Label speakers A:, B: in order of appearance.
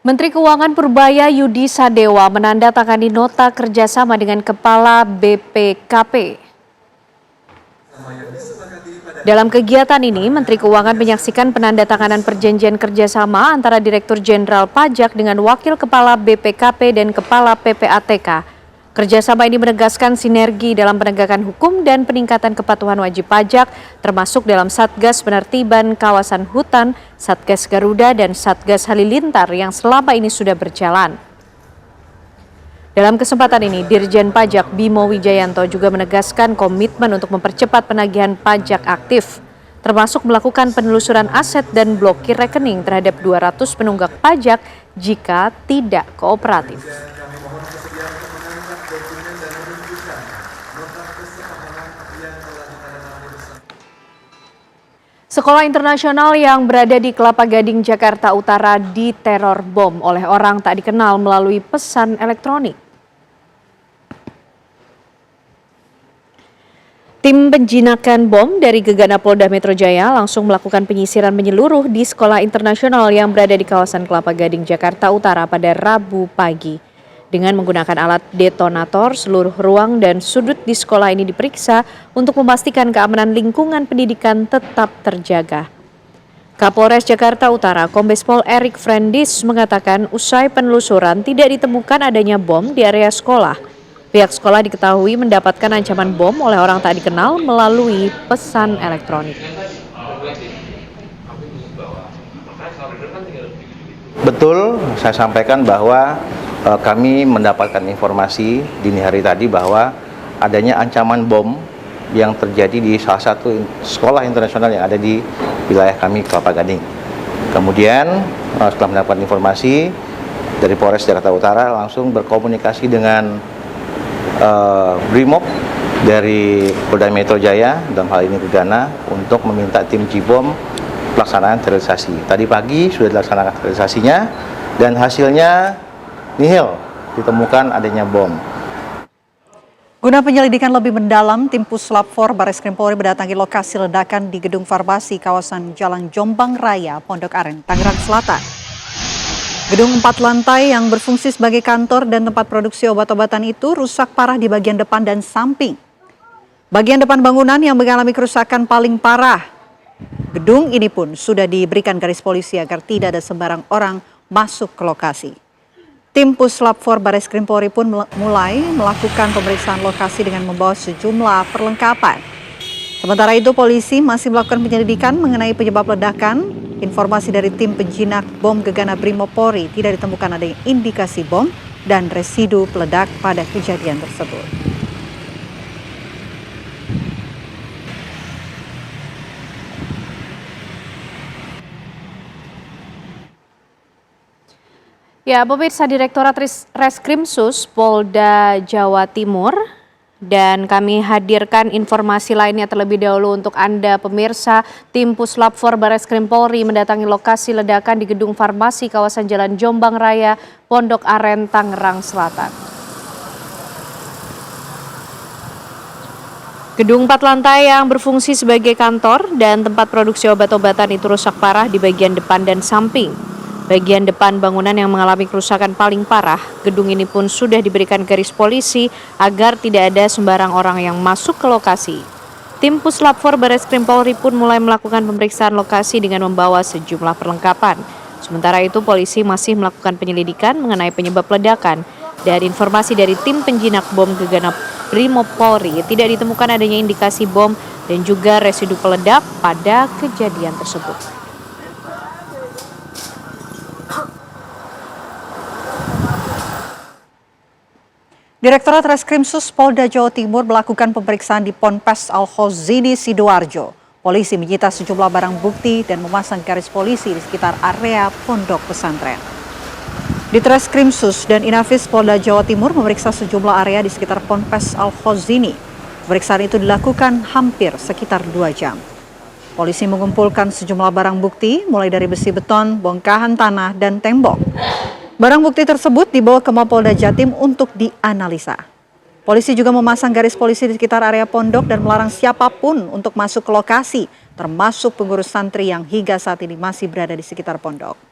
A: Menteri Keuangan Purbaya Yudi Sadewa menandatangani nota kerjasama dengan Kepala BPKP. Dalam kegiatan ini, Menteri Keuangan menyaksikan penandatanganan perjanjian kerjasama antara Direktur Jenderal Pajak dengan Wakil Kepala BPKP dan Kepala PPATK. Kerjasama ini menegaskan sinergi dalam penegakan hukum dan peningkatan kepatuhan wajib pajak, termasuk dalam Satgas Penertiban Kawasan Hutan, Satgas Garuda, dan Satgas Halilintar yang selama ini sudah berjalan. Dalam kesempatan ini, Dirjen Pajak Bimo Wijayanto juga menegaskan komitmen untuk mempercepat penagihan pajak aktif, termasuk melakukan penelusuran aset dan blokir rekening terhadap 200 penunggak pajak jika tidak kooperatif. Sekolah internasional yang berada di Kelapa Gading, Jakarta Utara diteror bom oleh orang tak dikenal melalui pesan elektronik. Tim penjinakan bom dari Gegana Polda Metro Jaya langsung melakukan penyisiran menyeluruh di sekolah internasional yang berada di kawasan Kelapa Gading, Jakarta Utara pada Rabu pagi. Dengan menggunakan alat detonator, seluruh ruang dan sudut di sekolah ini diperiksa untuk memastikan keamanan lingkungan pendidikan tetap terjaga. Kapolres Jakarta Utara, Kombes Pol Erik Frendis mengatakan usai penelusuran tidak ditemukan adanya bom di area sekolah. Pihak sekolah diketahui mendapatkan ancaman bom oleh orang tak dikenal melalui pesan elektronik.
B: Betul, saya sampaikan bahwa kami mendapatkan informasi dini hari tadi bahwa adanya ancaman bom yang terjadi di salah satu sekolah internasional yang ada di wilayah kami, Kelapa Gading. Kemudian setelah mendapatkan informasi dari Polres Jakarta Utara langsung berkomunikasi dengan Brimob dari Polda Metro Jaya, dalam hal ini Gegana, untuk meminta tim Cibom pelaksanaan sterilisasi. Tadi pagi sudah dilaksanakan sterilisasinya dan hasilnya nihil, ditemukan adanya bom.
C: Guna penyelidikan lebih mendalam, tim Puslap 4 Barreskrim Polri mendatangi lokasi ledakan di gedung farmasi kawasan Jalan Jombang Raya, Pondok Aren, Tangerang Selatan. Gedung 4 lantai yang berfungsi sebagai kantor dan tempat produksi obat-obatan itu rusak parah di bagian depan dan samping. Bagian depan bangunan yang mengalami kerusakan paling parah. Gedung ini pun sudah diberikan garis polisi agar tidak ada sembarang orang masuk ke lokasi. Tim Puslap 4 Barreskrim Polri pun mulai melakukan pemeriksaan lokasi dengan membawa sejumlah perlengkapan. Sementara itu polisi masih melakukan penyelidikan mengenai penyebab ledakan. Informasi dari tim penjinak bom Gegana Brimob Polri tidak ditemukan adanya indikasi bom dan residu peledak pada kejadian tersebut.
A: Ya, pemirsa, Direktorat Reskrimsus Polda Jawa Timur, dan kami hadirkan informasi lainnya terlebih dahulu untuk Anda pemirsa. Tim Puslap 4 Barreskrim Polri mendatangi lokasi ledakan di gedung farmasi kawasan Jalan Jombang Raya, Pondok Aren, Tangerang Selatan. Gedung 4 lantai yang berfungsi sebagai kantor dan tempat produksi obat-obatan itu rusak parah di bagian depan dan samping. Bagian depan bangunan yang mengalami kerusakan paling parah, gedung ini pun sudah diberikan garis polisi agar tidak ada sembarang orang yang masuk ke lokasi. Tim Puslap 4 Barreskrim Polri pun mulai melakukan pemeriksaan lokasi dengan membawa sejumlah perlengkapan. Sementara itu polisi masih melakukan penyelidikan mengenai penyebab ledakan. Dari informasi dari tim penjinak bom Gegana Brimob Polri, tidak ditemukan adanya indikasi bom dan juga residu peledak pada kejadian tersebut.
C: Direktorat Reskrimsus Polda Jawa Timur melakukan pemeriksaan di Ponpes Al-Khozini, Sidoarjo. Polisi menyita sejumlah barang bukti dan memasang garis polisi di sekitar area pondok pesantren. Di Reskrimsus dan Inafis Polda Jawa Timur memeriksa sejumlah area di sekitar Ponpes Al-Khozini. Pemeriksaan itu dilakukan hampir sekitar 2 jam. Polisi mengumpulkan sejumlah barang bukti mulai dari besi beton, bongkahan tanah, dan tembok. Barang bukti tersebut dibawa ke Mapolda Jatim untuk dianalisa. Polisi juga memasang garis polisi di sekitar area pondok dan melarang siapapun untuk masuk ke lokasi, termasuk pengurus santri yang hingga saat ini masih berada di sekitar pondok.